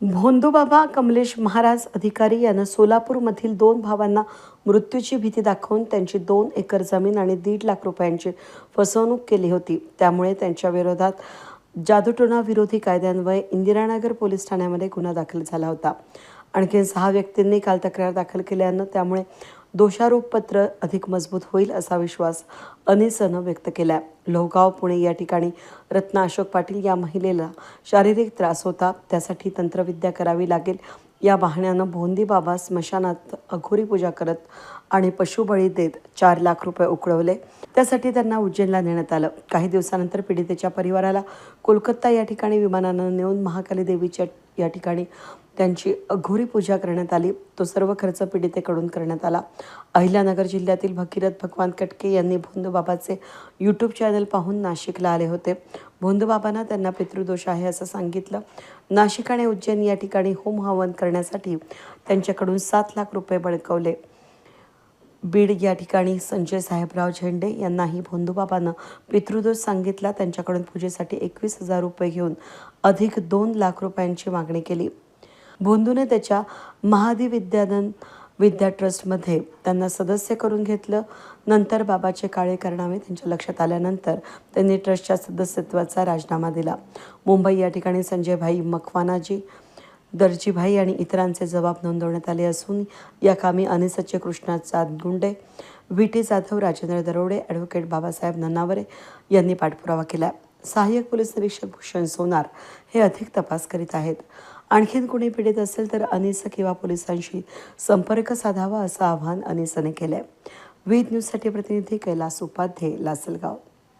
भोंदूबाबा कमलेश महाराज अधिकारी यानं सोलापूरमधील 2 भावांना मृत्यूची भीती दाखवून त्यांची 2 एकर जमीन आणि 1.5 लाख रुपयांची फसवणूक केली होती. त्यामुळे त्यांच्या विरोधात जादूटोणा विरोधी कायद्यान्वये इंदिरानगर पोलीस ठाण्यामध्ये गुन्हा दाखल झाला होता. आणखी 6 व्यक्तींनी काल तक्रार दाखल केल्यानं त्यामुळे दोषारोपपत्र अधिक मजबूत होईल असा विश्वास अनिसनं व्यक्त केला. लोहगाव पुणे या ठिकाणी रत्ना अशोक पाटील या महिलेला शारीरिक त्रास होता, त्यासाठी तंत्रविद्या करावी लागेल या बहाण्यानं भोंदूबाबा स्मशानात अघोरी पूजा करत आणि पशुबळी देत 4 लाख रुपये उकळवले. त्यासाठी त्यांना उज्जैनला नेण्यात आलं. काही दिवसानंतर पीडितेच्या परिवाराला कोलकाता या ठिकाणी विमानानं नेऊन महाकाली देवीच्या या ठिकाणी त्यांची अघोरी पूजा करण्यात आली. तो सर्व खर्च पीडितेकडून करण्यात आला. अहिल्यानगर जिल्ह्यातील भगीरथ भगवान कटके यांनी भोंदूबाबाचे यूट्यूब चॅनल पाहून नाशिकला आले होते. भोंदूबाबांना त्यांना पितृदोष आहे असं सांगितलं. नाशिक आणि उज्जैन या ठिकाणी होम हवन करण्यासाठी त्यांच्याकडून 7 लाख रुपये बळकावले. बीड या ठिकाणी संजय साहेबराव झेंडे यांनाही भोंदूबाबांना पितृदोष सांगितला. त्यांच्याकडून पूजेसाठी 21,000 रुपये घेऊन अधिक 2 लाख रुपयांची मागणी केली. भोंदूने त्याच्या महादिविद्यानंद विद्या ट्रस्टमध्ये त्यांना सदस्य करून घेतलं. नंतर बाबाचे काळे कारनामे त्यांच्या लक्षात आल्यानंतर त्यांनी ट्रस्टच्या सदस्यत्वाचा राजीनामा दिला. मुंबई या ठिकाणी संजयभाई मखवानाजी, दर्जीभाई आणि इतरांचे जबाब नोंदवण्यात आले असून या कामी अनिसचे कृष्णा चांदगुंडे, व्ही.टी. जाधव, राजेंद्र दरोडे, ॲडव्होकेट बाबासाहेब नन्नावरे यांनी पाठपुरावा केला. सहाय्यक पोलीस निरीक्षक भूषण सोनार हे अधिक तपास करीत आहेत. आणखीन कोणी पीडित असेल तर अनिस किंवा पोलिसांशी संपर्क साधावा असं आवाहन अनिसने केलं. वीज न्यूजसाठी प्रतिनिधी कैलास उपाध्ये, लासलगाव.